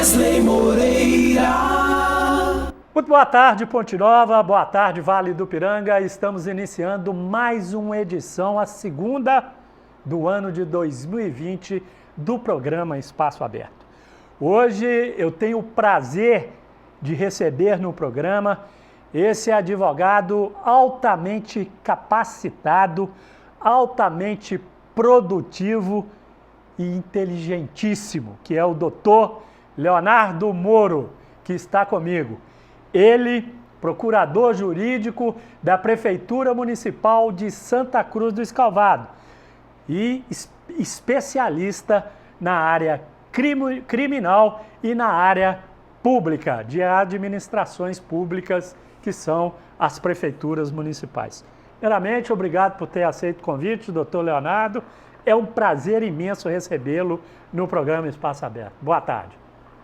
Wesley Moreira. Muito boa tarde, Ponte Nova, boa tarde, Vale do Piranga. Estamos iniciando mais uma edição, a segunda do ano de 2020 do programa Espaço Aberto. Hoje eu tenho o prazer de receber no programa esse advogado altamente capacitado, altamente produtivo e inteligentíssimo, que é o Dr. Leonardo Moro, que está comigo. Ele, procurador jurídico da Prefeitura Municipal de Santa Cruz do Escalvado e especialista na área criminal e na área pública, de administrações públicas, que são as prefeituras municipais. Primeiramente, obrigado por ter aceito o convite, doutor Leonardo. É um prazer imenso recebê-lo no programa Espaço Aberto. Boa tarde.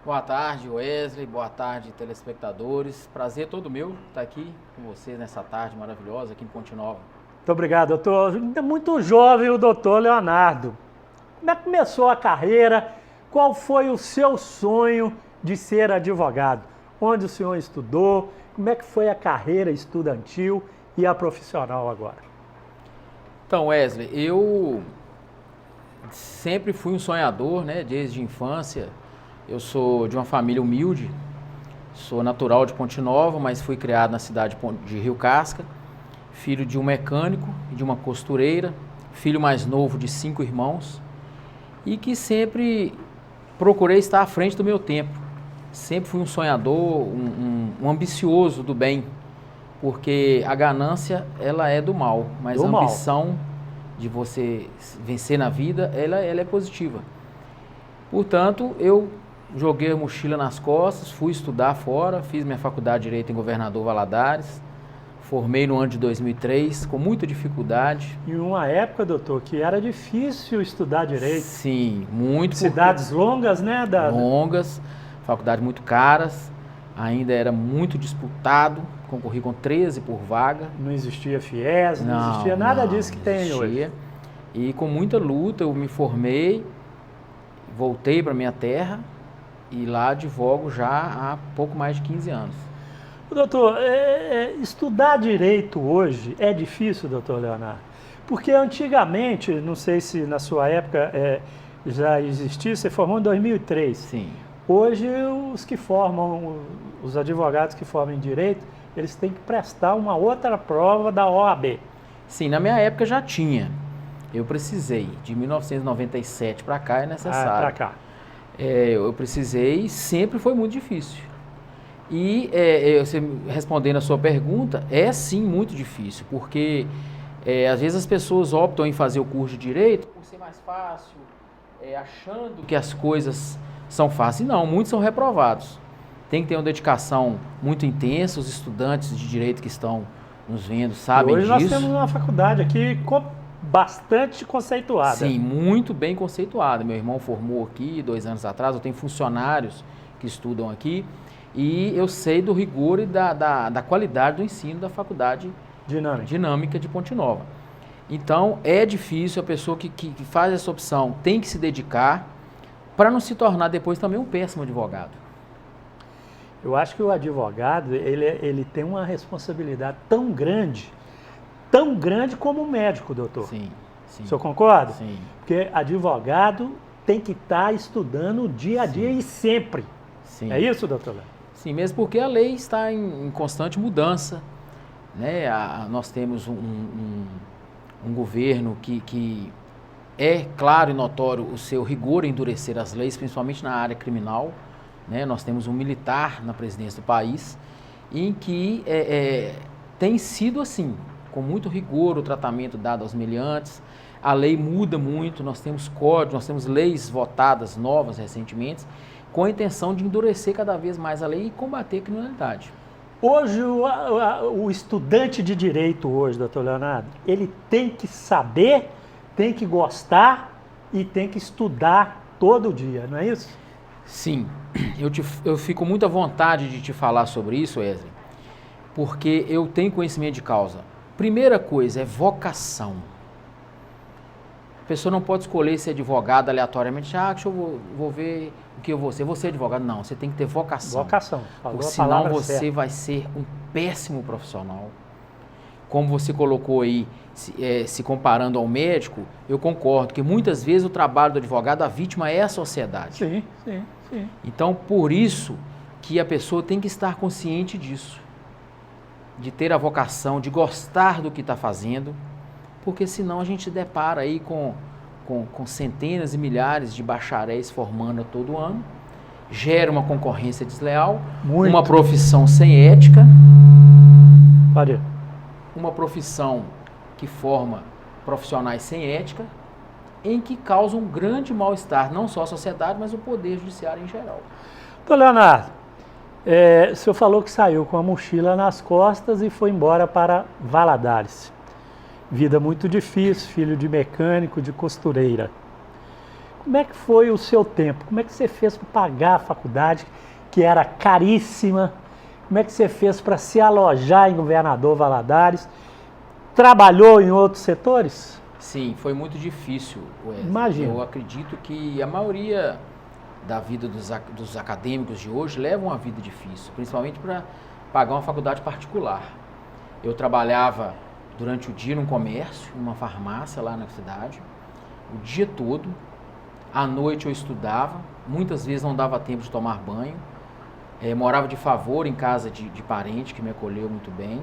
Boa tarde, Wesley. Boa tarde, telespectadores. Prazer todo meu estar aqui com vocês nessa tarde maravilhosa aqui em Ponte Nova. Muito obrigado, doutor. Muito jovem o doutor Leonardo. Como é que começou a carreira? Qual foi o seu sonho de ser advogado? Onde o senhor estudou? Como é que foi a carreira estudantil e a profissional agora? Então, Wesley, eu sempre fui um sonhador, né, desde a infância. Eu sou de uma família humilde, sou natural de Ponte Nova, mas fui criado na cidade de Rio Casca, filho de um mecânico e de uma costureira, filho mais novo de 5 irmãos, e que sempre procurei estar à frente do meu tempo. Sempre fui um sonhador, um ambicioso do bem, porque a ganância, ela é do mal, mas a ambição de você vencer na vida, ela é positiva. Portanto, eu joguei a mochila nas costas, fui estudar fora, fiz minha faculdade de Direito em Governador Valadares, formei no ano de 2003, com muita dificuldade. Em uma época, doutor, que era difícil estudar Direito. Sim, muito. Cidades longas, né? Longas, faculdades muito caras, ainda era muito disputado, concorri com 13 por vaga. Não existia FIES, não existia nada disso que tem hoje. E com muita luta eu me formei, voltei para minha terra e lá advogo já há pouco mais de 15 anos. Doutor, estudar direito hoje é difícil, doutor Leonardo? Porque antigamente, não sei se na sua época já existia, você formou em 2003. Sim. Hoje os advogados que formam em direito, eles têm que prestar uma outra prova da OAB. Sim, na minha época já tinha. Eu precisei, de 1997 para cá é necessário. Para cá. Eu precisei, sempre foi muito difícil. E você respondendo a sua pergunta, é sim muito difícil, porque às vezes as pessoas optam em fazer o curso de Direito por ser mais fácil, achando que as coisas são fáceis. Não, muitos são reprovados. Tem que ter uma dedicação muito intensa, os estudantes de Direito que estão nos vendo sabem disso. Hoje nós temos uma faculdade aqui bastante conceituada. Sim, muito bem conceituada. Meu irmão formou aqui 2 anos atrás, eu tenho funcionários que estudam aqui e eu sei do rigor e da qualidade do ensino da faculdade dinâmica de Ponte Nova. Então, é difícil, a pessoa que faz essa opção tem que se dedicar para não se tornar depois também um péssimo advogado. Eu acho que o advogado, ele tem uma responsabilidade tão grande como o médico, doutor. Sim, sim. O senhor concorda? Sim. Porque advogado tem que estar estudando dia a dia e sempre. Sim. É isso, doutor? Sim, mesmo porque a lei está em constante mudança, né? Nós temos um governo que é claro e notório o seu rigor em endurecer as leis, principalmente na área criminal, né? Nós temos um militar na presidência do país, em que tem sido assim, com muito rigor o tratamento dado aos meliantes. A lei muda muito, nós temos códigos, nós temos leis votadas novas recentemente, com a intenção de endurecer cada vez mais a lei e combater a criminalidade. Hoje, o estudante de direito hoje, doutor Leonardo, ele tem que saber, tem que gostar e tem que estudar todo dia, não é isso? Sim, eu fico muito à vontade de te falar sobre isso, Wesley, porque eu tenho conhecimento de causa. Primeira coisa é vocação. A pessoa não pode escolher ser advogado aleatoriamente. Deixa eu vou ver o que eu vou ser. Vou ser advogado. Não, você tem que ter vocação. Vocação. Porque senão você vai ser um péssimo profissional. Como você colocou aí, se comparando ao médico, eu concordo que muitas vezes o trabalho do advogado, a vítima é a sociedade. Sim. Então, por isso que a pessoa tem que estar consciente disso. De ter a vocação, de gostar do que está fazendo, porque senão a gente depara aí com centenas e milhares de bacharéis formando todo ano, gera uma concorrência desleal, uma profissão sem ética, uma profissão que forma profissionais sem ética, em que causa um grande mal-estar, não só à sociedade, mas o poder judiciário em geral. Doutor Leonardo, o senhor falou que saiu com a mochila nas costas e foi embora para Valadares. Vida muito difícil, filho de mecânico, de costureira. Como é que foi o seu tempo? Como é que você fez para pagar a faculdade, que era caríssima? Como é que você fez para se alojar em Governador Valadares? Trabalhou em outros setores? Sim, foi muito difícil, Wesley. Imagina. Eu acredito que a maioria da vida dos acadêmicos de hoje leva uma vida difícil, principalmente para pagar uma faculdade particular. Eu trabalhava durante o dia num comércio, numa farmácia lá na cidade, o dia todo. À noite eu estudava, muitas vezes não dava tempo de tomar banho. Morava de favor em casa de parente que me acolheu muito bem,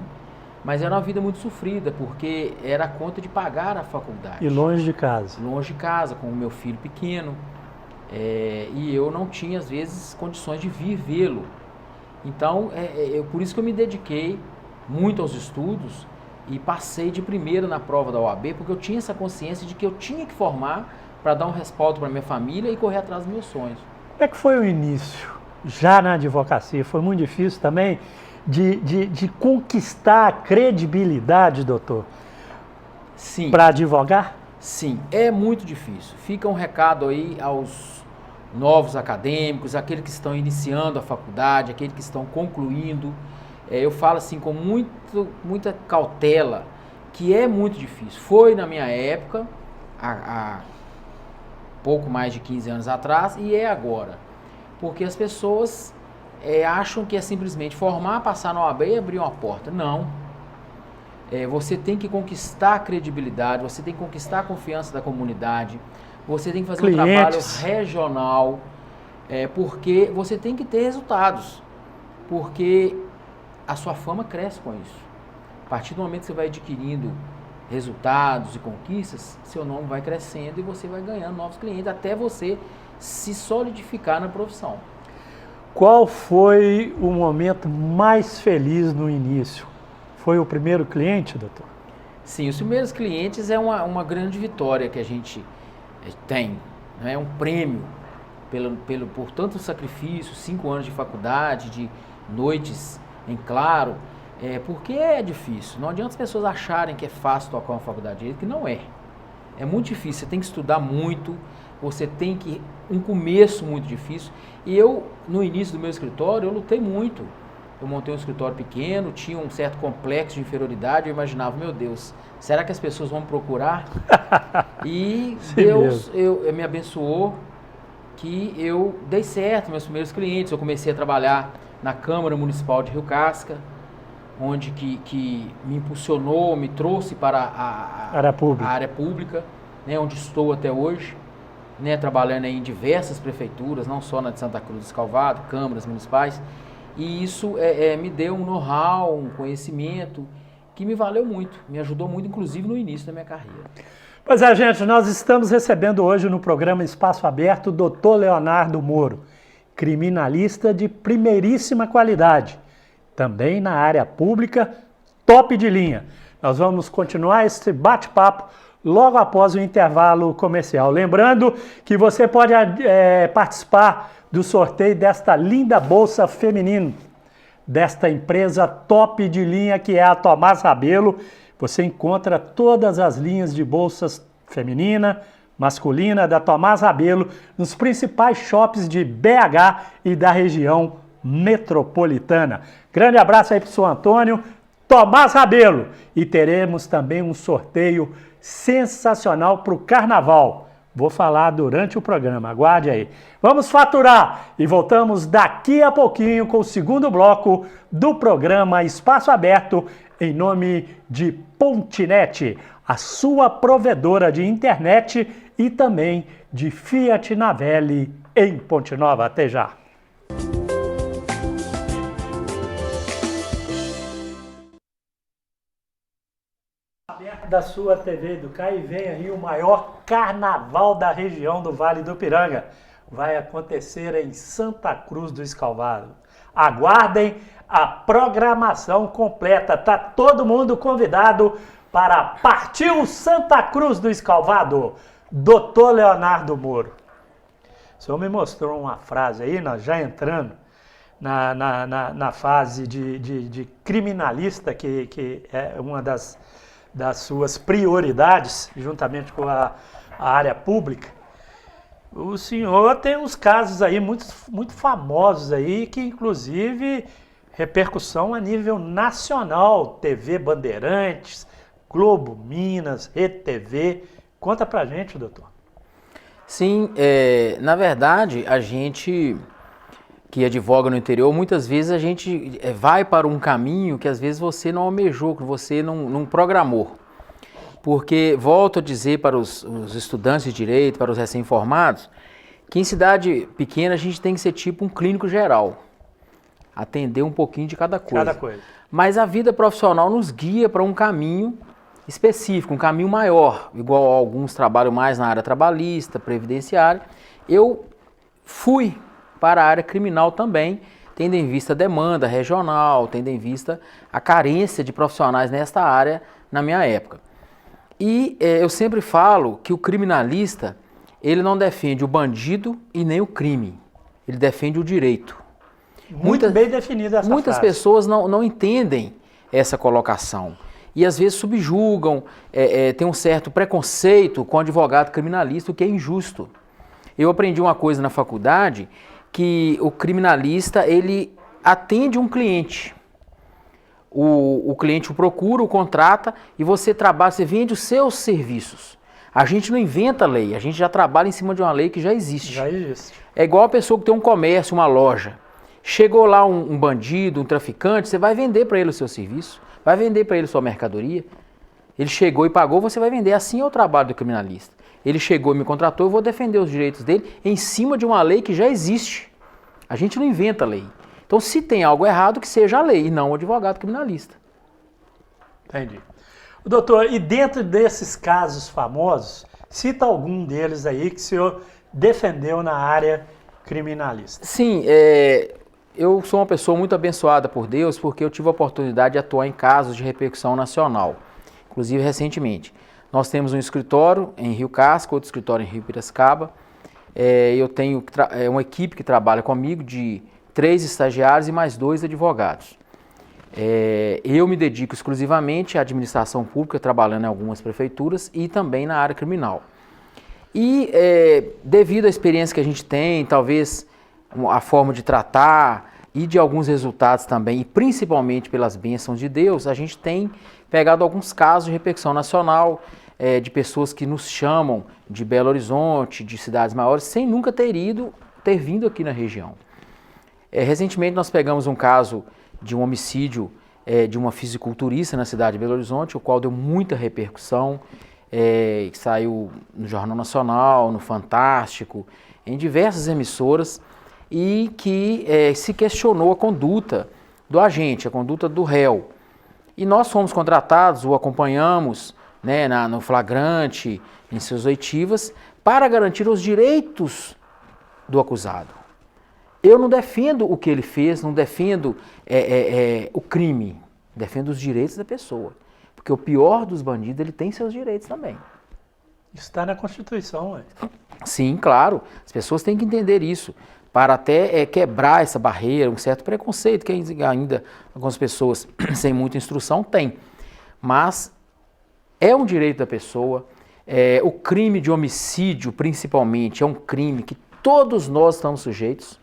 mas era uma vida muito sofrida, porque era a conta de pagar a faculdade. E longe de casa. Longe de casa, com o meu filho pequeno, e eu não tinha, às vezes, condições de vir vê-lo. Então, por isso que eu me dediquei muito aos estudos e passei de primeira na prova da OAB, porque eu tinha essa consciência de que eu tinha que formar para dar um respaldo para minha família e correr atrás dos meus sonhos. Como é que foi o início? Já na advocacia, foi muito difícil também de conquistar a credibilidade, doutor? Sim. Para advogar? Sim, é muito difícil. Fica um recado aí aos novos acadêmicos, aqueles que estão iniciando a faculdade, aqueles que estão concluindo. Eu falo assim com muita cautela, que é muito difícil. Foi na minha época, há pouco mais de 15 anos atrás, e é agora. Porque as pessoas acham que é simplesmente formar, passar na OAB e abrir uma porta. Não. Você tem que conquistar a credibilidade, você tem que conquistar a confiança da comunidade, você tem que fazer um trabalho regional, porque você tem que ter resultados. Porque a sua fama cresce com isso. A partir do momento que você vai adquirindo resultados e conquistas, seu nome vai crescendo e você vai ganhando novos clientes, até você se solidificar na profissão. Qual foi o momento mais feliz no início? Foi o primeiro cliente, doutor? Sim, os primeiros clientes é uma grande vitória que a gente tem. É um prêmio por tanto sacrifício, 5 anos de faculdade, de noites em claro, porque é difícil. Não adianta as pessoas acharem que é fácil tocar uma faculdade de direito, que não é. É muito difícil, você tem que estudar muito, você tem que... Um começo muito difícil. E eu, no início do meu escritório, eu lutei muito. Eu montei um escritório pequeno, tinha um certo complexo de inferioridade, eu imaginava, meu Deus, será que as pessoas vão me procurar? E Deus me abençoou que eu dei certo, meus primeiros clientes. Eu comecei a trabalhar na Câmara Municipal de Rio Casca, onde que me impulsionou, me trouxe para a área pública, né, onde estou até hoje, né, trabalhando em diversas prefeituras, não só na de Santa Cruz do Calvário, câmaras municipais, e isso me deu um know-how, um conhecimento que me valeu muito, me ajudou muito, inclusive no início da minha carreira. Pois é, gente, nós estamos recebendo hoje no programa Espaço Aberto o Dr. Leonardo Moro, criminalista de primeiríssima qualidade, também na área pública, top de linha. Nós vamos continuar esse bate-papo logo após o intervalo comercial. Lembrando que você pode participar do sorteio desta linda bolsa feminina, desta empresa top de linha que é a Tomás Rabelo. Você encontra todas as linhas de bolsas feminina, masculina da Tomás Rabelo nos principais shoppings de BH e da região metropolitana. Grande abraço aí para o senhor Antônio, Tomás Rabelo. E teremos também um sorteio sensacional para o Carnaval. Vou falar durante o programa, aguarde aí. Vamos faturar e voltamos daqui a pouquinho com o segundo bloco do programa Espaço Aberto, em nome de Pontinet, a sua provedora de internet e também de Fiat Navelli em Ponte Nova. Até já! Da sua TV Educar e vem aí o maior carnaval da região do Vale do Piranga. Vai acontecer em Santa Cruz do Escalvado. Aguardem a programação completa. Tá todo mundo convidado para Partiu Santa Cruz do Escalvado. Dr. Leonardo Moro. O senhor me mostrou uma frase aí, nós já entrando na fase de criminalista, que é uma das suas prioridades, juntamente com a área pública. O senhor tem uns casos aí muito famosos aí, que inclusive repercussão a nível nacional, TV Bandeirantes, Globo Minas, Rede TV. Conta pra gente, doutor. Sim, na verdade, a gente que advoga no interior, muitas vezes a gente vai para um caminho que às vezes você não almejou, que você não programou. Porque, volto a dizer para os estudantes de direito, para os recém-formados, que em cidade pequena a gente tem que ser tipo um clínico geral, atender um pouquinho de cada coisa. Mas a vida profissional nos guia para um caminho específico, um caminho maior, igual alguns trabalham mais na área trabalhista, previdenciária. Eu fui para a área criminal também, tendo em vista a demanda regional, tendo em vista a carência de profissionais nesta área na minha época. E eu sempre falo que o criminalista, ele não defende o bandido e nem o crime, ele defende o direito. Muito bem definida essa frase. Muitas pessoas não entendem essa colocação e às vezes subjugam, tem um certo preconceito com o advogado criminalista, o que é injusto. Eu aprendi uma coisa na faculdade, que o criminalista, ele atende um cliente. O cliente o procura, o contrata e você trabalha, você vende os seus serviços. A gente não inventa lei, a gente já trabalha em cima de uma lei que já existe. Já existe. É igual a pessoa que tem um comércio, uma loja. Chegou lá um bandido, um traficante, você vai vender para ele o seu serviço, vai vender para ele sua mercadoria. Ele chegou e pagou, você vai vender. Assim é o trabalho do criminalista. Ele chegou e me contratou, eu vou defender os direitos dele em cima de uma lei que já existe. A gente não inventa lei. Então, se tem algo errado, que seja a lei e não o advogado criminalista. Entendi. Doutor, e dentro desses casos famosos, cita algum deles aí que o senhor defendeu na área criminalista. Sim, eu sou uma pessoa muito abençoada por Deus, porque eu tive a oportunidade de atuar em casos de repercussão nacional, inclusive recentemente. Nós temos um escritório em Rio Casca, outro escritório em Rio Piracicaba. Eu tenho uma equipe que trabalha comigo de 3 estagiários e mais 2 advogados. Eu me dedico exclusivamente à administração pública, trabalhando em algumas prefeituras e também na área criminal. E devido à experiência que a gente tem, talvez a forma de tratar e de alguns resultados também, e principalmente pelas bênçãos de Deus, a gente tem pegado alguns casos de repercussão nacional, de pessoas que nos chamam de Belo Horizonte, de cidades maiores, sem nunca ter vindo aqui na região. Recentemente nós pegamos um caso de um homicídio de uma fisiculturista na cidade de Belo Horizonte, o qual deu muita repercussão, que saiu no Jornal Nacional, no Fantástico, em diversas emissoras, e que se questionou a conduta do agente, a conduta do réu. E nós fomos contratados, o acompanhamos, né, no flagrante, em suas oitivas, para garantir os direitos do acusado. Eu não defendo o que ele fez, não defendo o crime, defendo os direitos da pessoa. Porque o pior dos bandidos, ele tem seus direitos também. Isso está na Constituição, ué. Sim, claro. As pessoas têm que entender isso, para até quebrar essa barreira, um certo preconceito que ainda algumas pessoas sem muita instrução têm. Mas é um direito da pessoa. O crime de homicídio, principalmente, é um crime que todos nós estamos sujeitos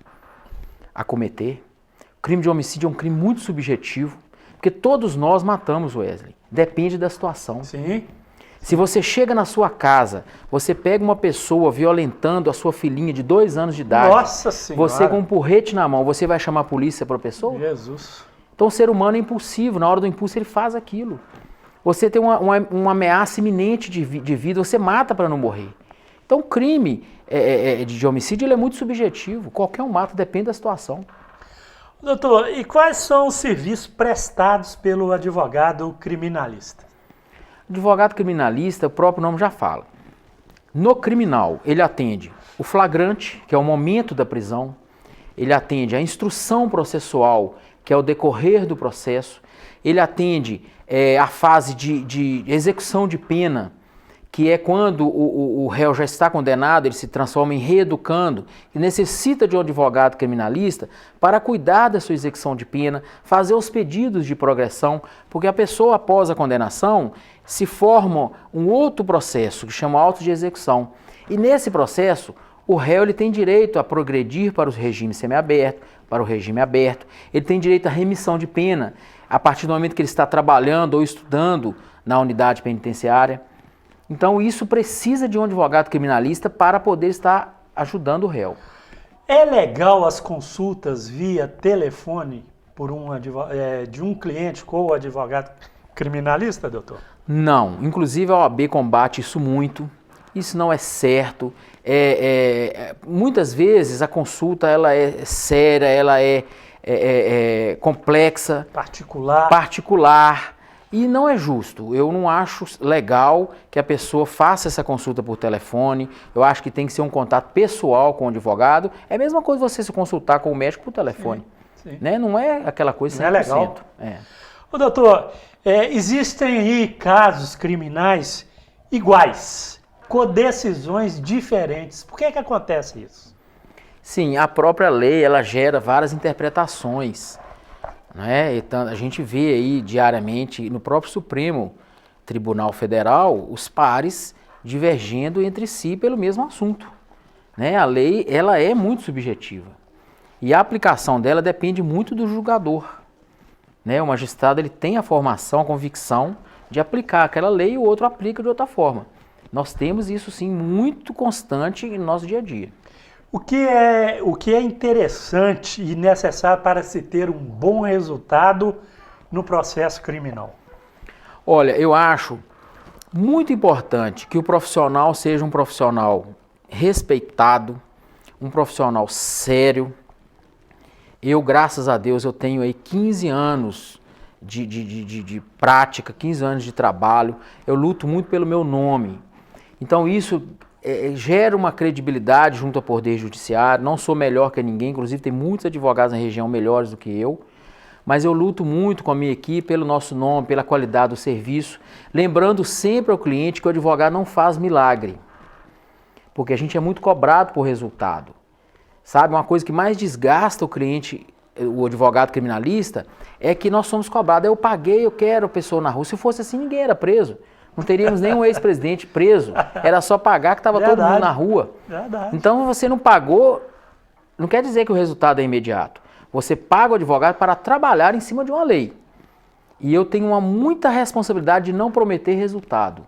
a cometer. O crime de homicídio é um crime muito subjetivo. Porque todos nós matamos, Wesley. Depende da situação. Sim. Se você chega na sua casa, você pega uma pessoa violentando a sua filhinha de 2 anos de idade. Nossa Senhora. Você com um porrete na mão, você vai chamar a polícia para a pessoa? Jesus. Então o ser humano é impulsivo, na hora do impulso ele faz aquilo. Você tem uma ameaça iminente de vida, você mata para não morrer. Então o crime de homicídio ele é muito subjetivo, qualquer um mata, depende da situação. Doutor, e quais são os serviços prestados pelo advogado criminalista? Advogado criminalista, o próprio nome já fala. No criminal, ele atende o flagrante, que é o momento da prisão, ele atende a instrução processual, que é o decorrer do processo, ele atende a fase de execução de pena, que é quando o réu já está condenado, ele se transforma em reeducando, e necessita de um advogado criminalista para cuidar da sua execução de pena, fazer os pedidos de progressão, porque a pessoa após a condenação se forma um outro processo, que chama auto de execução. E nesse processo, o réu ele tem direito a progredir para o regime semiaberto, para o regime aberto, ele tem direito à remissão de pena, a partir do momento que ele está trabalhando ou estudando na unidade penitenciária. Então isso precisa de um advogado criminalista para poder estar ajudando o réu. É legal as consultas via telefone por de um cliente com o advogado criminalista, doutor? Não, inclusive a OAB combate isso muito, isso não é certo. Muitas vezes a consulta ela é séria, ela é complexa, particular. E não é justo, eu não acho legal que a pessoa faça essa consulta por telefone, eu acho que tem que ser um contato pessoal com o advogado, é a mesma coisa você se consultar com o médico por telefone, sim. Né? Não é aquela coisa 100%. Não é legal. Ô, doutor, existem aí casos criminais iguais, com decisões diferentes, por que acontece isso? Sim, a própria lei ela gera várias interpretações. Né? Então, a gente vê aí diariamente no próprio Supremo Tribunal Federal os pares divergendo entre si pelo mesmo assunto. Né? A lei ela é muito subjetiva e a aplicação dela depende muito do julgador. Né? O magistrado ele tem a formação, a convicção de aplicar aquela lei e o outro aplica de outra forma. Nós temos isso sim muito constante no nosso dia a dia. O que é interessante e necessário para se ter um bom resultado no processo criminal? Olha, eu acho muito importante que o profissional seja um profissional respeitado, um profissional sério. Eu, graças a Deus, eu tenho aí 15 anos de prática, 15 anos de trabalho. Eu luto muito pelo meu nome. Então isso gera uma credibilidade junto ao Poder Judiciário, não sou melhor que ninguém, inclusive tem muitos advogados na região melhores do que eu, mas eu luto muito com a minha equipe pelo nosso nome, pela qualidade do serviço, lembrando sempre ao cliente que o advogado não faz milagre, porque a gente é muito cobrado por resultado. Sabe, uma coisa que mais desgasta o cliente, o advogado criminalista, é que nós somos cobrados, eu paguei, eu quero a pessoa na rua, se fosse assim ninguém era preso. Não teríamos nenhum ex-presidente preso, era só pagar que estava todo mundo na rua. Verdade. Então você não pagou, não quer dizer que o resultado é imediato. Você paga o advogado para trabalhar em cima de uma lei. E eu tenho muita responsabilidade de não prometer resultado.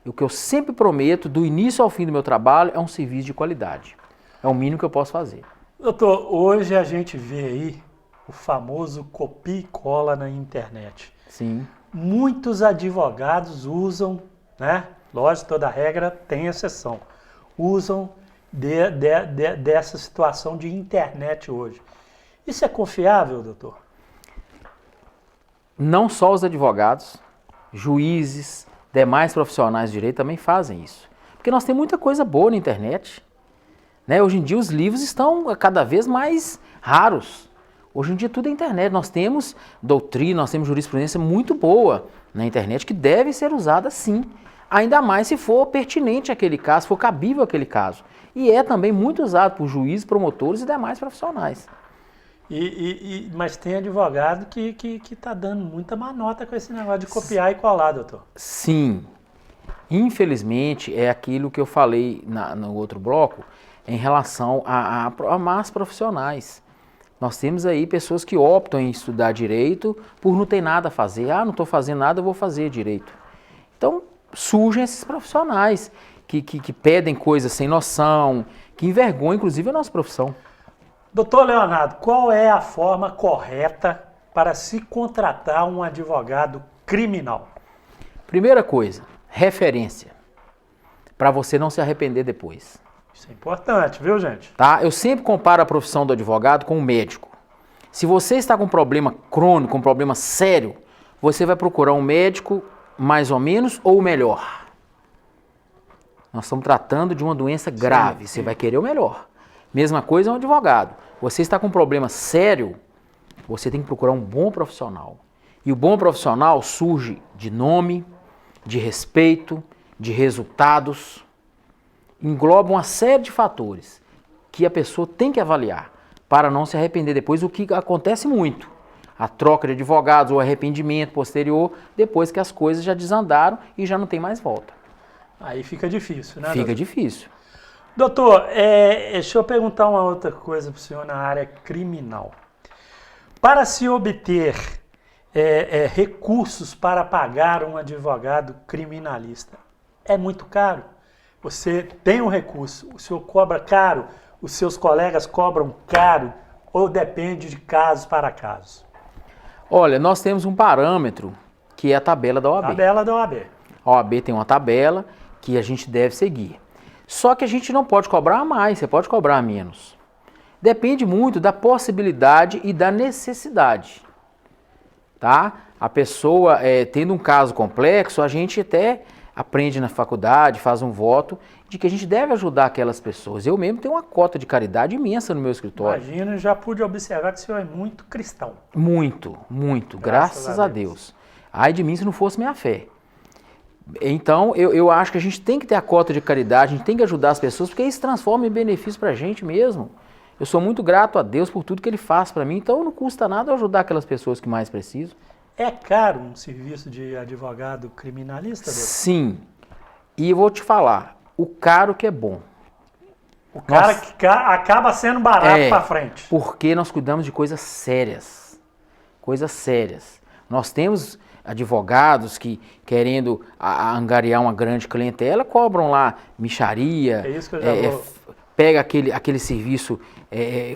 O que eu sempre prometo, do início ao fim do meu trabalho, é um serviço de qualidade. É o mínimo que eu posso fazer. Doutor, hoje a gente vê aí o famoso copia e cola na internet. Sim. Muitos advogados usam, né? Lógico, toda regra tem exceção. Usam dessa situação de internet hoje. Isso é confiável, doutor? Não só os advogados, juízes, demais profissionais de direito também fazem isso. Porque nós temos muita coisa boa na internet. Né? Hoje em dia os livros estão cada vez mais raros. Hoje em dia tudo é internet, nós temos doutrina, nós temos jurisprudência muito boa na internet que deve ser usada sim, ainda mais se for pertinente àquele caso, se for cabível àquele caso. E é também muito usado por juízes, promotores e demais profissionais. Mas tem advogado que está dando muita manota com esse negócio de copiar e colar, doutor. Sim, infelizmente é aquilo que eu falei no outro bloco em relação a más profissionais. Nós temos aí pessoas que optam em estudar direito por não ter nada a fazer. Ah, não estou fazendo nada, eu vou fazer direito. Então, surgem esses profissionais que pedem coisas sem noção, que envergonham, inclusive, a nossa profissão. Doutor Leonardo, qual é a forma correta para se contratar um advogado criminal? Primeira coisa, referência, para você não se arrepender depois. Isso é importante, viu, gente? Tá? Eu sempre comparo a profissão do advogado com o médico. Se você está com um problema crônico, um problema sério, você vai procurar um médico mais ou menos ou melhor. Nós estamos tratando de uma doença grave, você vai querer o melhor. Mesma coisa é um advogado. Você está com um problema sério, você tem que procurar um bom profissional. E o bom profissional surge de nome, de respeito, de resultados. Engloba uma série de fatores que a pessoa tem que avaliar para não se arrepender depois, o que acontece muito. A troca de advogados, o arrependimento posterior, depois que as coisas já desandaram e já não tem mais volta. Aí fica difícil, né? Fica difícil. Doutor, deixa eu perguntar uma outra coisa para o senhor na área criminal. Para se obter recursos para pagar um advogado criminalista, é muito caro? Você tem um recurso, o senhor cobra caro, os seus colegas cobram caro ou depende de caso para caso? Olha, nós temos um parâmetro que é a tabela da OAB. Tabela da OAB. A OAB tem uma tabela que a gente deve seguir. Só que a gente não pode cobrar a mais, você pode cobrar a menos. Depende muito da possibilidade e da necessidade. Tá? A pessoa, tendo um caso complexo, a gente até aprende na faculdade, faz um voto de que a gente deve ajudar aquelas pessoas. Eu mesmo tenho uma cota de caridade imensa no meu escritório. Imagina, já pude observar que o senhor é muito cristão. Muito, muito. Graças a Deus. Ai de mim se não fosse minha fé. Então, eu acho que a gente tem que ter a cota de caridade, a gente tem que ajudar as pessoas, porque isso transforma em benefício para a gente mesmo. Eu sou muito grato a Deus por tudo que Ele faz para mim, então não custa nada ajudar aquelas pessoas que mais precisam. É caro um serviço de advogado criminalista, doutor? Sim. E eu vou te falar, o caro que é bom. O cara que acaba sendo barato para frente. Porque nós cuidamos de coisas sérias. Coisas sérias. Nós temos advogados que, querendo angariar uma grande clientela, cobram lá mixaria. É isso que eu já vou... Pega aquele serviço,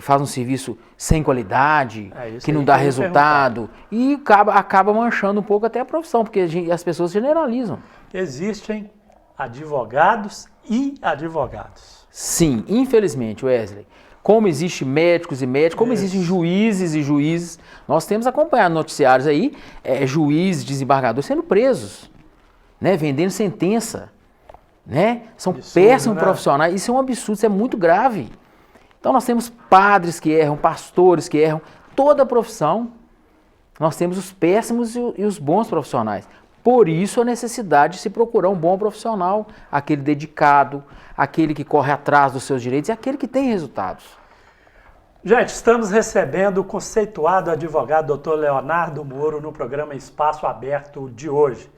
faz um serviço sem qualidade, que não dá resultado, e acaba manchando um pouco até a profissão, porque as pessoas generalizam. Existem advogados e advogados. Sim, infelizmente, Wesley. Como existem médicos e médicos, como existem juízes e juízes, nós temos acompanhado noticiários aí, juízes, desembargadores sendo presos, né, vendendo sentença. Né? São péssimos profissionais, isso é um absurdo, isso é muito grave. Então nós temos padres que erram, pastores que erram, toda a profissão. Nós temos os péssimos e os bons profissionais. Por isso a necessidade de se procurar um bom profissional, aquele dedicado, aquele que corre atrás dos seus direitos e aquele que tem resultados. Gente, estamos recebendo o conceituado advogado Dr. Leonardo Moro no programa Espaço Aberto de hoje.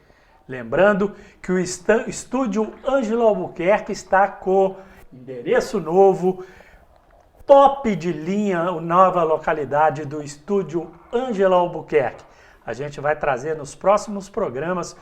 Lembrando que o estúdio Ângelo Albuquerque está com endereço novo, top de linha, nova localidade do estúdio Ângelo Albuquerque. A gente vai trazer nos próximos programas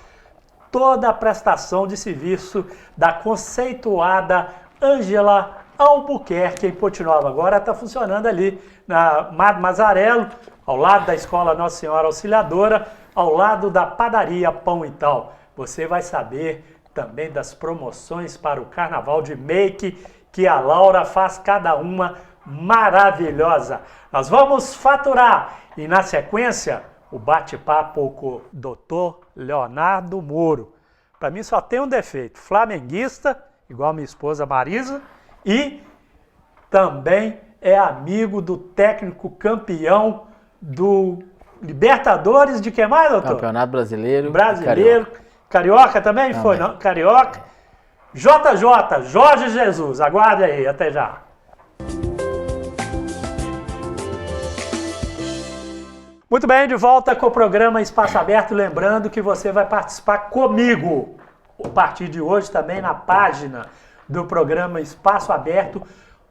toda a prestação de serviço da conceituada Ângela Albuquerque em Ponte Nova. Agora está funcionando ali na Mar Mazarello, ao lado da Escola Nossa Senhora Auxiliadora, ao lado da padaria Pão e Tal. Você vai saber também das promoções para o Carnaval de Make, que a Laura faz cada uma maravilhosa. Nós vamos faturar e na sequência o bate-papo com o Dr. Leonardo Moro. Para mim só tem um defeito, flamenguista, igual minha esposa Marisa, e também é amigo do técnico campeão do Libertadores de que mais, doutor? Campeonato Brasileiro. Carioca também? Foi, não? Carioca. JJ, Jorge Jesus. Aguarde aí, até já. Muito bem, de volta com o programa Espaço Aberto. Lembrando que você vai participar comigo a partir de hoje também na página do programa Espaço Aberto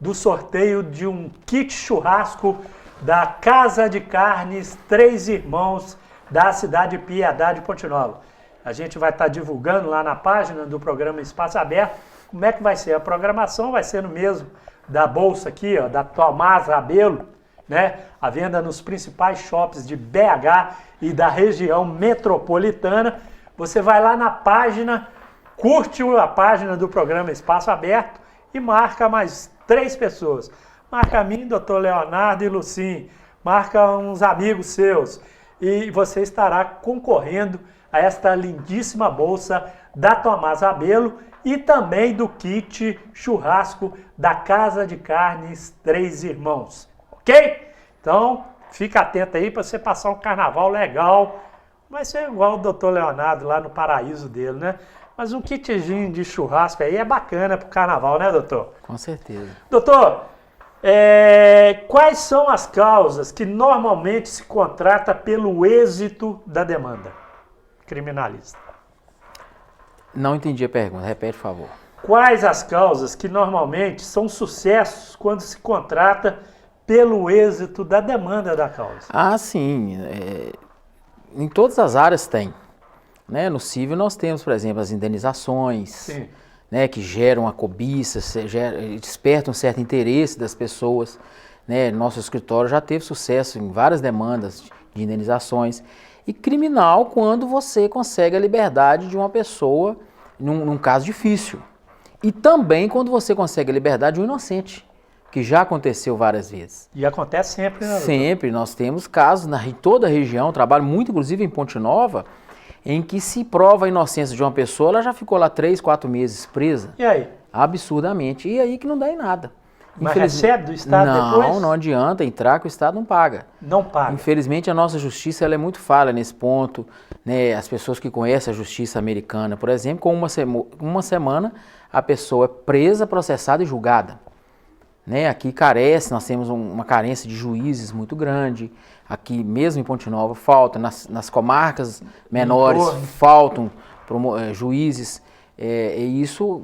do sorteio de um kit churrasco da Casa de Carnes Três Irmãos, da cidade de Piedade, Ponte Nova. A gente vai estar divulgando lá na página do programa Espaço Aberto como é que vai ser a programação. Vai ser no mesmo da bolsa aqui, ó, da Tomás Rabelo, né? A venda nos principais shoppings de BH e da região metropolitana. Você vai lá na página, curte a página do programa Espaço Aberto e marca mais 3 pessoas. Marca a mim, doutor Leonardo e Lucim, marca uns amigos seus e você estará concorrendo a esta lindíssima bolsa da Tomás Rabelo e também do kit churrasco da Casa de Carnes Três Irmãos, ok? Então, fica atento aí para você passar um carnaval legal. Vai ser igual o doutor Leonardo lá no paraíso dele, né? Mas um kitzinho de churrasco aí é bacana pro carnaval, né, doutor? Com certeza. Doutor, quais são as causas que normalmente se contrata pelo êxito da demanda criminalista? Não entendi a pergunta, repete, por favor. Quais as causas que normalmente são sucessos quando se contrata pelo êxito da demanda da causa? Ah, sim. Em todas as áreas tem. Né? No civil nós temos, por exemplo, as indenizações, Sim. né, que geram a cobiça, despertam um certo interesse das pessoas. Né? Nosso escritório já teve sucesso em várias demandas de indenizações. E criminal quando você consegue a liberdade de uma pessoa num caso difícil. E também quando você consegue a liberdade de um inocente, que já aconteceu várias vezes. E acontece sempre, né, doutor? Sempre. Nós temos casos em toda a região, trabalho muito inclusive em Ponte Nova, em que se prova a inocência de uma pessoa, ela já ficou lá 3, 4 meses presa. E aí? Absurdamente. E aí que não dá em nada. Mas recebe do Estado depois? Não adianta entrar que o Estado não paga. Não paga. Infelizmente a nossa justiça ela é muito falha nesse ponto. Né? As pessoas que conhecem a justiça americana, por exemplo, com uma semana a pessoa é presa, processada e julgada. Né? Aqui carece, nós temos uma carência de juízes muito grande. Aqui mesmo em Ponte Nova falta, nas comarcas menores faltam juízes. E isso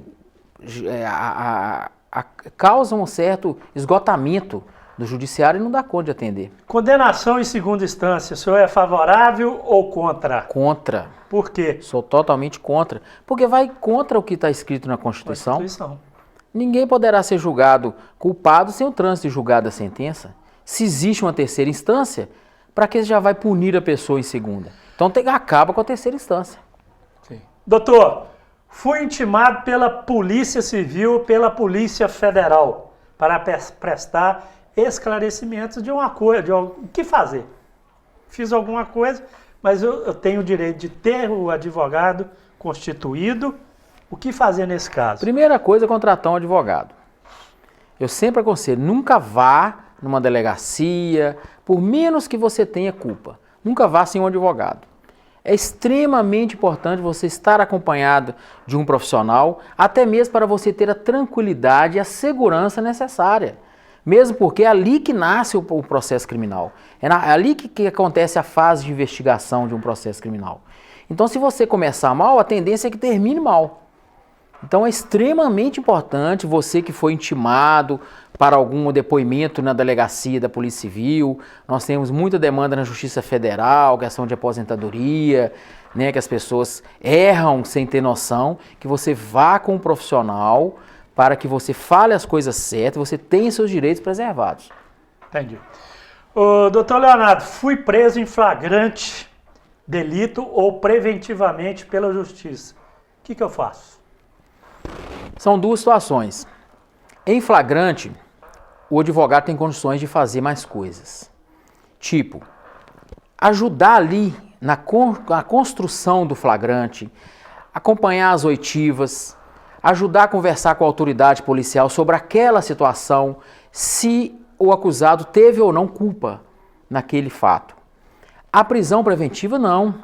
causa um certo esgotamento do judiciário e não dá conta de atender. Condenação em segunda instância, o senhor é favorável ou contra? Contra. Por quê? Sou totalmente contra. Porque vai contra o que está escrito na Constituição. Ninguém poderá ser julgado culpado sem o trânsito de julgado da sentença. Se existe uma terceira instância, para que já vai punir a pessoa em segunda? Então acaba com a terceira instância. Sim. Doutor, fui intimado pela Polícia Civil, pela Polícia Federal, para prestar esclarecimentos de uma coisa, o que fazer. Fiz alguma coisa, mas eu tenho o direito de ter o advogado constituído. O que fazer nesse caso? Primeira coisa é contratar um advogado. Eu sempre aconselho, nunca vá numa delegacia, por menos que você tenha culpa. Nunca vá sem um advogado. É extremamente importante você estar acompanhado de um profissional, até mesmo para você ter a tranquilidade e a segurança necessária. Mesmo porque é ali que nasce o processo criminal. É ali que acontece a fase de investigação de um processo criminal. Então, se você começar mal, a tendência é que termine mal. Então, é extremamente importante você que foi intimado para algum depoimento na delegacia da Polícia Civil. Nós temos muita demanda na Justiça Federal, questão de aposentadoria, né, que as pessoas erram sem ter noção, que você vá com um profissional para que você fale as coisas certas, você tenha seus direitos preservados. Entendi. Doutor Leonardo, fui preso em flagrante delito ou preventivamente pela Justiça. O que eu faço? São duas situações. Em flagrante, o advogado tem condições de fazer mais coisas. Tipo, ajudar ali na construção do flagrante, acompanhar as oitivas, ajudar a conversar com a autoridade policial sobre aquela situação, se o acusado teve ou não culpa naquele fato. A prisão preventiva, não.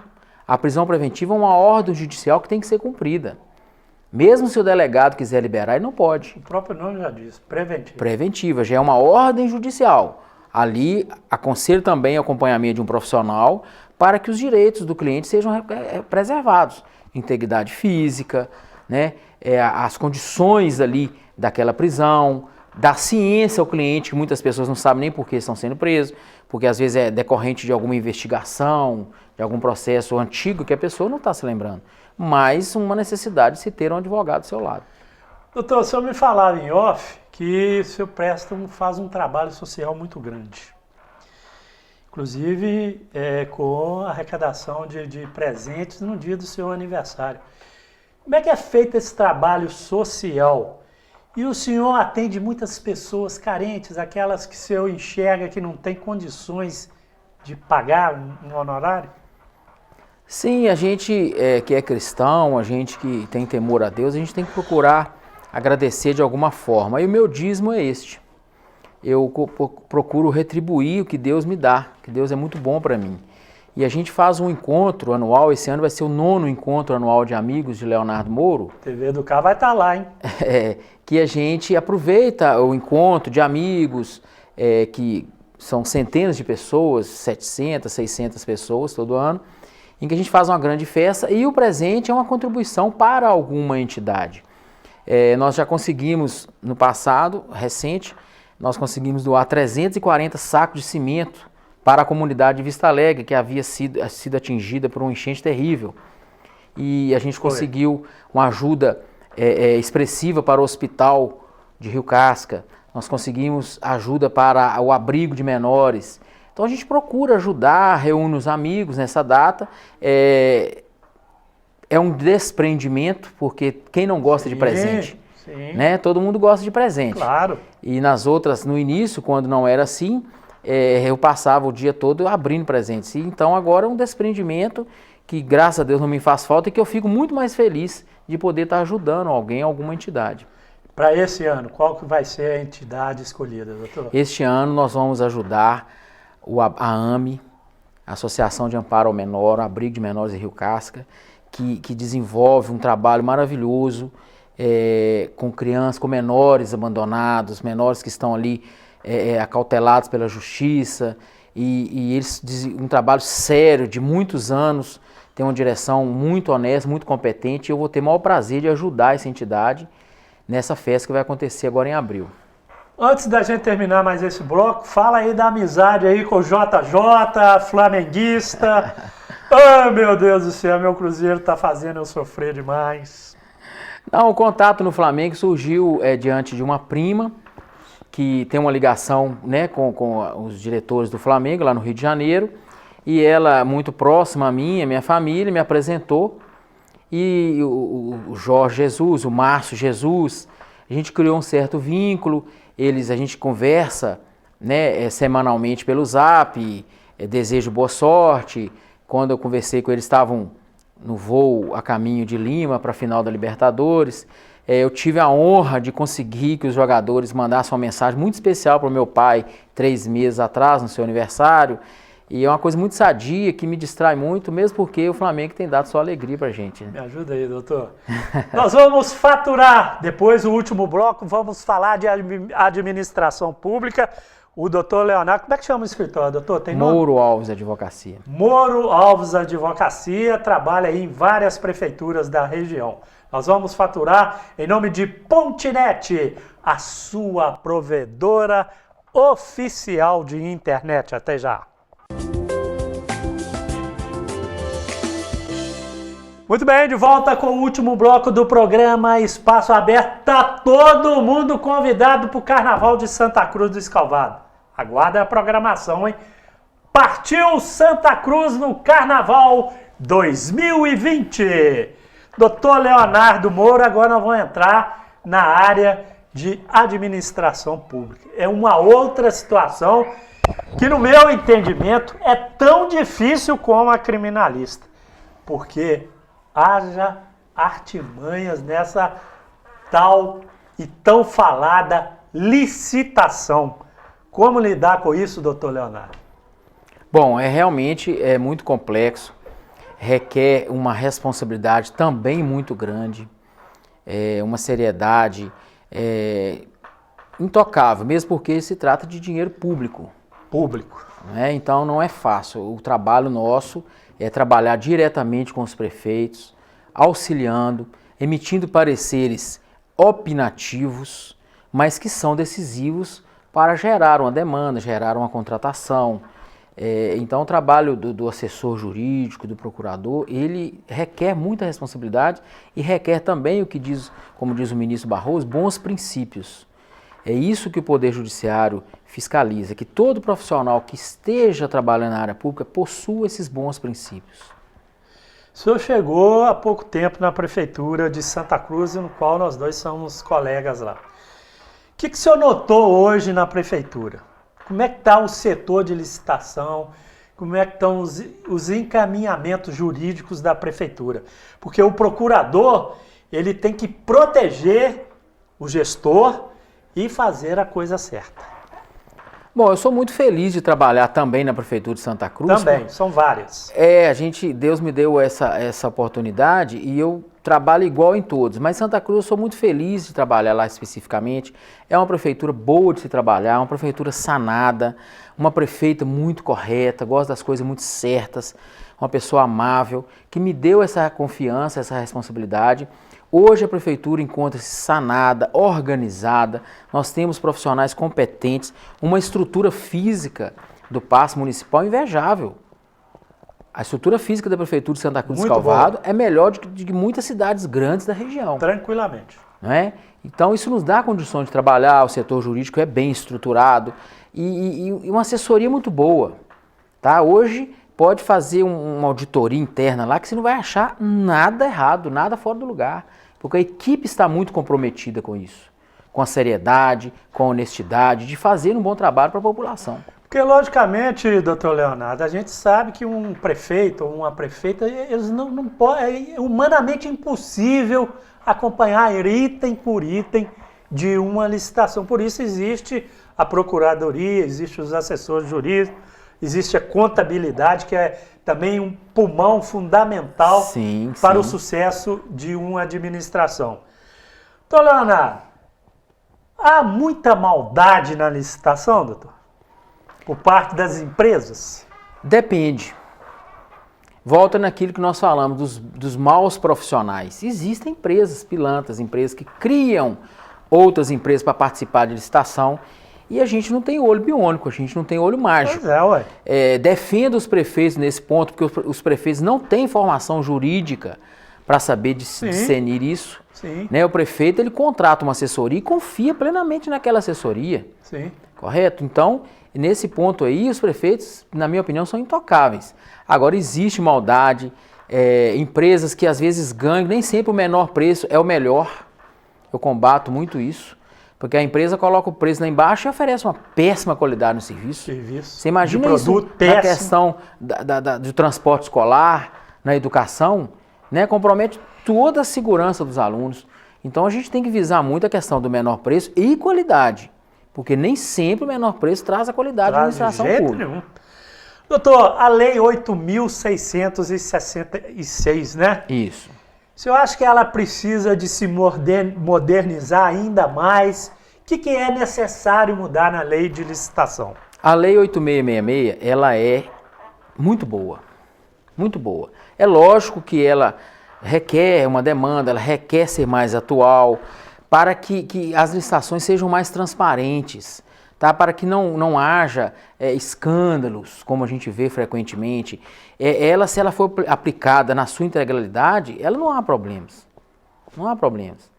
A prisão preventiva é uma ordem judicial que tem que ser cumprida. Mesmo se o delegado quiser liberar, ele não pode. O próprio nome já diz, preventiva. Preventiva, já é uma ordem judicial. Ali, aconselho também o acompanhamento de um profissional para que os direitos do cliente sejam preservados. Integridade física, né? As condições ali daquela prisão, dar ciência ao cliente, que muitas pessoas não sabem nem por que estão sendo presos, porque às vezes é decorrente de alguma investigação, de algum processo antigo que a pessoa não está se lembrando, mas uma necessidade de se ter um advogado do seu lado. Doutor, o senhor me falava em off que o senhor faz um trabalho social muito grande. Inclusive com a arrecadação de presentes no dia do seu aniversário. Como é que é feito esse trabalho social? E o senhor atende muitas pessoas carentes, aquelas que o senhor enxerga que não tem condições de pagar um honorário? Sim, a gente que é cristão, a gente que tem temor a Deus, a gente tem que procurar agradecer de alguma forma. E o meu dízimo é este. Eu procuro retribuir o que Deus me dá, que Deus é muito bom para mim. E a gente faz um encontro anual, esse ano vai ser o 9º encontro anual de amigos de Leonardo Moro. TV Educar vai estar lá, hein? Que a gente aproveita o encontro de amigos, que são centenas de pessoas, 700, 600 pessoas todo ano, em que a gente faz uma grande festa e o presente é uma contribuição para alguma entidade. Nós já conseguimos, no passado, recente, nós conseguimos doar 340 sacos de cimento para a comunidade de Vista Alegre, que havia sido atingida por uma enchente terrível. E a gente conseguiu uma ajuda expressiva para o hospital de Rio Casca. Nós conseguimos ajuda para o abrigo de menores. Então a gente procura ajudar, reúne os amigos nessa data. É um desprendimento, porque quem não gosta de presente? Sim. Né? Todo mundo gosta de presente. Claro. E nas outras, no início, quando não era assim, eu passava o dia todo abrindo presentes. E então agora é um desprendimento que, graças a Deus, não me faz falta e que eu fico muito mais feliz de poder estar ajudando alguém, alguma entidade. Para esse ano, qual que vai ser a entidade escolhida, doutor? Este ano nós vamos ajudar a AME, Associação de Amparo ao Menor, o Abrigo de Menores de Rio Casca, que desenvolve um trabalho maravilhoso com crianças, com menores abandonados, menores que estão ali acautelados pela justiça, e eles um trabalho sério de muitos anos, tem uma direção muito honesta, muito competente, e eu vou ter o maior prazer de ajudar essa entidade nessa festa que vai acontecer agora em abril. Antes da gente terminar mais esse bloco, fala aí da amizade aí com o JJ, flamenguista. Ai, meu Deus do céu, meu Cruzeiro tá fazendo eu sofrer demais. Não, o contato no Flamengo surgiu diante de uma prima que tem uma ligação, né, com os diretores do Flamengo lá no Rio de Janeiro, e ela, muito próxima a mim, a minha família, me apresentou, e o Jorge Jesus, o Márcio Jesus, a gente criou um certo vínculo, a gente conversa, né, semanalmente pelo Zap, desejo boa sorte. Quando eu conversei com eles, estavam no voo a caminho de Lima para a final da Libertadores. Eu tive a honra de conseguir que os jogadores mandassem uma mensagem muito especial para o meu pai 3 meses atrás, no seu aniversário. E é uma coisa muito sadia, que me distrai muito, mesmo porque o Flamengo tem dado só alegria pra gente. Né? Me ajuda aí, doutor. Nós vamos faturar. Depois do último bloco, vamos falar de administração pública. O doutor Leonardo, como é que chama o escritório, doutor? Tem nome? Moro Alves Advocacia. Moro Alves Advocacia, trabalha aí em várias prefeituras da região. Nós vamos faturar em nome de Pontinet, a sua provedora oficial de internet. Até já. Muito bem, de volta com o último bloco do programa Espaço Aberto. Tá todo mundo convidado para o Carnaval de Santa Cruz do Escalvado. Aguarda a programação, hein? Partiu Santa Cruz no Carnaval 2020. Doutor Leonardo Moro, agora nós vamos entrar na área de administração pública. É uma outra situação que, no meu entendimento, é tão difícil como a criminalista. Porque haja artimanhas nessa tal e tão falada licitação. Como lidar com isso, doutor Leonardo? Bom, realmente é muito complexo, requer uma responsabilidade também muito grande, uma seriedade intocável, mesmo porque se trata de dinheiro público. Né? Então não é fácil. O trabalho nosso é trabalhar diretamente com os prefeitos, auxiliando, emitindo pareceres opinativos, mas que são decisivos para gerar uma demanda, gerar uma contratação. Então o trabalho do assessor jurídico, do procurador, ele requer muita responsabilidade e requer também como diz o ministro Barroso, bons princípios. É isso que o Poder Judiciário fiscaliza, que todo profissional que esteja trabalhando na área pública possua esses bons princípios. O senhor chegou há pouco tempo na Prefeitura de Santa Cruz, no qual nós dois somos colegas lá. O que o senhor notou hoje na Prefeitura? Como é que está o setor de licitação? Como é que estão os encaminhamentos jurídicos da Prefeitura? Porque o procurador, ele tem que proteger o gestor e fazer a coisa certa. Bom, eu sou muito feliz de trabalhar também na Prefeitura de Santa Cruz. Também, são várias. Deus me deu essa oportunidade e eu trabalho igual em todos. Mas Santa Cruz eu sou muito feliz de trabalhar lá especificamente. É uma prefeitura boa de se trabalhar, uma prefeitura sanada, uma prefeita muito correta, gosta das coisas muito certas, uma pessoa amável, que me deu essa confiança, essa responsabilidade. Hoje a prefeitura encontra-se sanada, organizada, nós temos profissionais competentes, uma estrutura física do Paço Municipal invejável. A estrutura física da prefeitura de Santa Cruz do Calvado é melhor do que muitas cidades grandes da região. Tranquilamente. Não é? Então isso nos dá condições de trabalhar, o setor jurídico é bem estruturado e uma assessoria muito boa. Tá? Hoje pode fazer uma auditoria interna lá que você não vai achar nada errado, nada fora do lugar. Porque a equipe está muito comprometida com isso, com a seriedade, com a honestidade, de fazer um bom trabalho para a população. Porque, logicamente, doutor Leonardo, a gente sabe que um prefeito ou uma prefeita, eles não podem, é humanamente impossível acompanhar item por item de uma licitação. Por isso existe a procuradoria, existe os assessores jurídicos, existe a contabilidade, que é também um pulmão fundamental para o sucesso de uma administração. Doutor Leonardo, há muita maldade na licitação, doutor? Por parte das empresas? Depende. Volta naquilo que nós falamos dos maus profissionais. Existem empresas pilantras, empresas que criam outras empresas para participar de licitação. E a gente não tem olho biônico, a gente não tem olho mágico. Pois é, ué. Defendo os prefeitos nesse ponto, porque os prefeitos não têm formação jurídica para saber discernir isso. Sim. Né? O prefeito ele contrata uma assessoria e confia plenamente naquela assessoria. Sim. Correto? Então, nesse ponto aí, os prefeitos, na minha opinião, são intocáveis. Agora, existe maldade, empresas que às vezes ganham, nem sempre o menor preço é o melhor. Eu combato muito isso. Porque a empresa coloca o preço lá embaixo e oferece uma péssima qualidade no serviço. Você imagina de isso produto na péssimo. questão do transporte escolar, na educação, né? Compromete toda a segurança dos alunos. Então a gente tem que visar muito a questão do menor preço e qualidade. Porque nem sempre o menor preço traz a qualidade da administração pública. Nenhum. Doutor, a Lei 8.666, né? Isso. O senhor acha que ela precisa de se modernizar ainda mais? O que é necessário mudar na lei de licitação? A Lei 8666, ela é muito boa. Muito boa. É lógico que ela requer uma demanda, ela requer ser mais atual, para que as licitações sejam mais transparentes, tá? Para que não haja escândalos, como a gente vê frequentemente. Se ela for aplicada na sua integralidade, ela não há problemas. Não há problemas.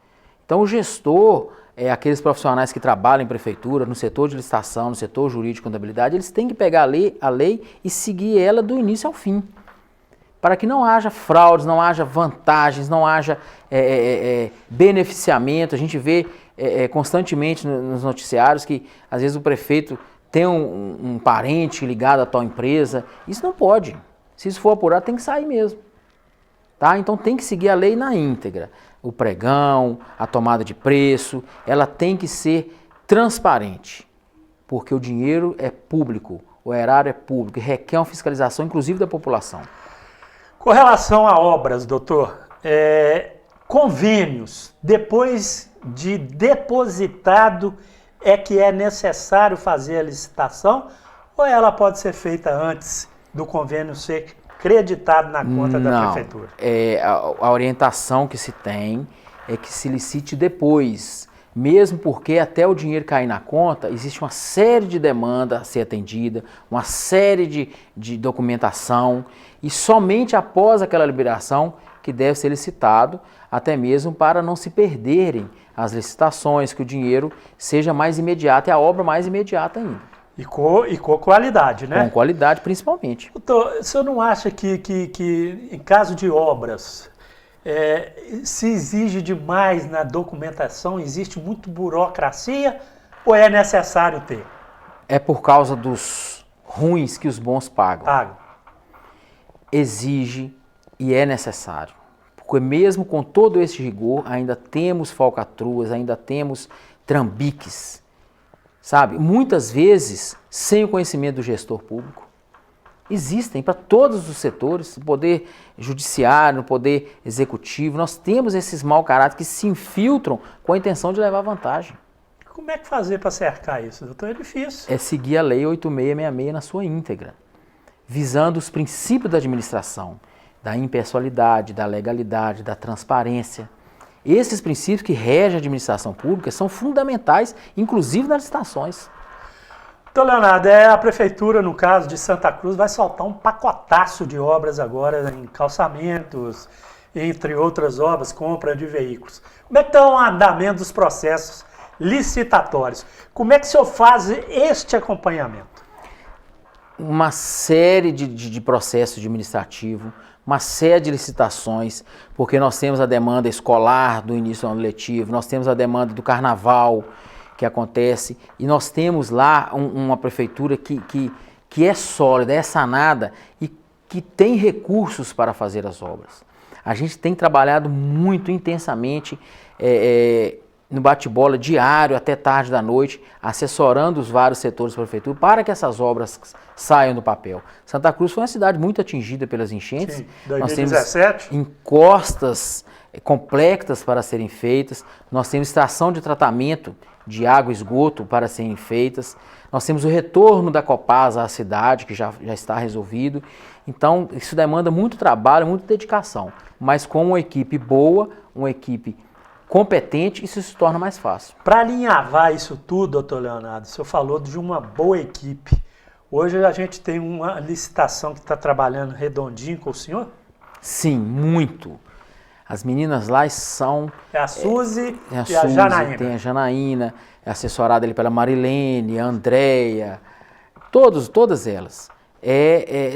Então o gestor, aqueles profissionais que trabalham em prefeitura, no setor de licitação, no setor jurídico e contabilidade, eles têm que pegar a lei e seguir ela do início ao fim. Para que não haja fraudes, não haja vantagens, não haja beneficiamento. A gente vê constantemente nos noticiários que às vezes o prefeito tem um parente ligado a tal empresa. Isso não pode. Se isso for apurado, tem que sair mesmo. Tá? Então tem que seguir a lei na íntegra. O pregão, a tomada de preço, ela tem que ser transparente. Porque o dinheiro é público, o erário é público e requer uma fiscalização, inclusive da população. Com relação a obras, doutor, convênios, depois de depositado, é que é necessário fazer a licitação ou ela pode ser feita antes do convênio ser creditado na conta da prefeitura? A orientação que se tem é que se licite depois mesmo porque até o dinheiro cair na conta, existe uma série de demanda a ser atendida, uma série de documentação, e somente após aquela liberação que deve ser licitado, até mesmo para não se perderem as licitações, que o dinheiro seja mais imediato e a obra mais imediata ainda. E com qualidade, né? Com qualidade, principalmente. Doutor, o senhor não acha que em caso de obras, se exige demais na documentação, existe muito burocracia ou é necessário ter? É por causa dos ruins que os bons pagam. Pago. Exige e é necessário. Porque mesmo com todo esse rigor, ainda temos falcatruas, ainda temos trambiques, sabe? Muitas vezes, sem o conhecimento do gestor público. Existem para todos os setores, no poder judiciário, no poder executivo, nós temos esses mau caráter que se infiltram com a intenção de levar vantagem. Como é que fazer para cercar isso, doutor? É difícil. É seguir a Lei 8666 na sua íntegra, visando os princípios da administração, da impessoalidade, da legalidade, da transparência. Esses princípios que regem a administração pública são fundamentais, inclusive nas licitações. Então, Leonardo, a prefeitura, no caso de Santa Cruz, vai soltar um pacotaço de obras agora em calçamentos, entre outras obras, compra de veículos. Como é que está o andamento dos processos licitatórios? Como é que o senhor faz este acompanhamento? Uma série de processos administrativos, uma série de licitações, porque nós temos a demanda escolar do início do ano letivo, nós temos a demanda do carnaval que acontece, e nós temos lá uma prefeitura que é sólida, é sanada e que tem recursos para fazer as obras. A gente tem trabalhado muito intensamente no bate-bola diário até tarde da noite, assessorando os vários setores da prefeitura para que essas obras saiam do papel. Santa Cruz foi uma cidade muito atingida pelas enchentes. Sim, 2017. Nós temos encostas complexas para serem feitas, nós temos estação de tratamento de água e esgoto para serem feitas, nós temos o retorno da Copasa à cidade, que já está resolvido. Então, isso demanda muito trabalho, muita dedicação, mas com uma equipe boa, uma equipe competente, isso se torna mais fácil. Para alinhavar isso tudo, doutor Leonardo, o senhor falou de uma boa equipe. Hoje a gente tem uma licitação que está trabalhando redondinho com o senhor? Sim, muito. As meninas lá são... É a Suzy e a Suzy, Janaína. Tem a Janaína, é assessorada ali pela Marilene, a Andréia, todas elas.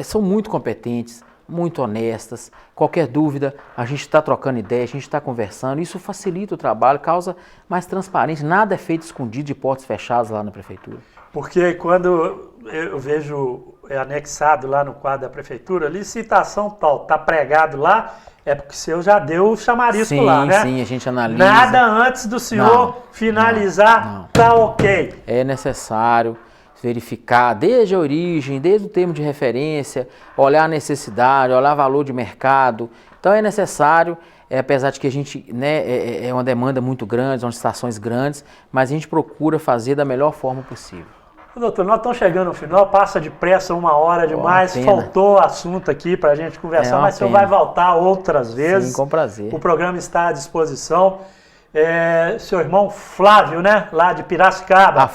São muito competentes, muito honestas. Qualquer dúvida, a gente está trocando ideia, a gente está conversando. Isso facilita o trabalho, causa mais transparência. Nada é feito escondido de portas fechadas lá na prefeitura. Porque quando eu vejo anexado lá no quadro da prefeitura, licitação tal, está pregado lá, é porque o senhor já deu o chamarisco lá, né? Sim, a gente analisa. Nada antes do senhor finalizar, tá ok. É necessário verificar desde a origem, desde o termo de referência, olhar a necessidade, olhar o valor de mercado. Então é necessário, apesar de que a gente, é uma demanda muito grande, são estações grandes, mas a gente procura fazer da melhor forma possível. Doutor, nós estamos chegando no final, passa depressa 1 hora demais, faltou assunto aqui para a gente conversar, mas o senhor vai voltar outras vezes. Sim, com prazer. O programa está à disposição. Seu irmão Flávio, né, lá de Piracicaba.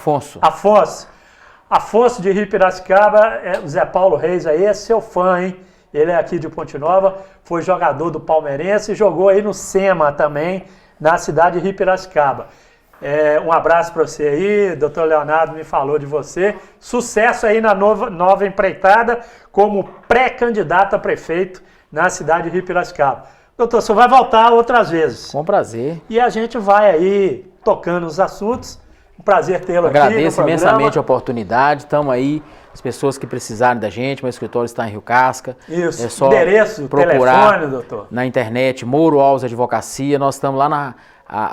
Afonso de Rio Piracicaba, o Zé Paulo Reis aí é seu fã, hein? Ele é aqui de Ponte Nova, foi jogador do Palmeirense e jogou aí no SEMA também, na cidade de Rio Piracicaba. Um abraço para você aí, doutor Leonardo me falou de você. Sucesso aí na nova empreitada como pré-candidato a prefeito na cidade de Rio Piracicaba. Doutor, o senhor vai voltar outras vezes. Com prazer. E a gente vai aí tocando os assuntos. Um prazer tê-lo aqui. Agradeço imensamente a oportunidade. Estamos aí, as pessoas que precisarem da gente, meu escritório está em Rio Casca. Isso, é só endereço, procurar telefone, doutor. Na internet, Mouro Alves Advocacia. Nós estamos lá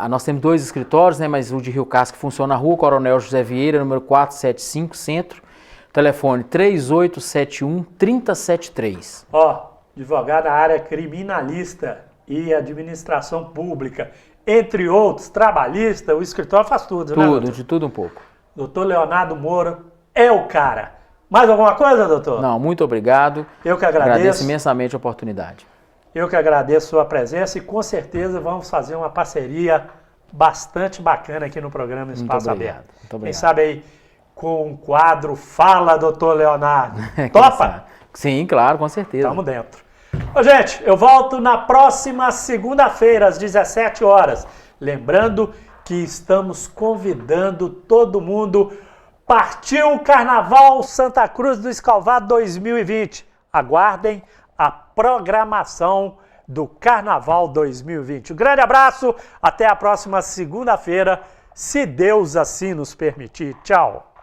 nós temos 2 escritórios, né, mas o de Rio Casca funciona na Rua Coronel José Vieira, número 475, Centro. Telefone 3871-3073. Advogado na área criminalista e administração pública. Entre outros, trabalhista, o escritório faz tudo, né? Tudo, de tudo um pouco. Doutor Leonardo Moura é o cara. Mais alguma coisa, doutor? Não, muito obrigado. Eu que agradeço. Agradeço imensamente a oportunidade. Eu que agradeço a sua presença e com certeza vamos fazer uma parceria bastante bacana aqui no programa Espaço obrigado, Aberto. muito Quem obrigado. sabe aí com o quadro Fala, doutor Leonardo. Topa? Sim, claro, com certeza. Tamo dentro. Ô, gente, eu volto na próxima segunda-feira, às 17 horas. Lembrando que estamos convidando todo mundo. Partiu o Carnaval Santa Cruz do Escalvado 2020. Aguardem a programação do Carnaval 2020. Um grande abraço, até a próxima segunda-feira, se Deus assim nos permitir. Tchau.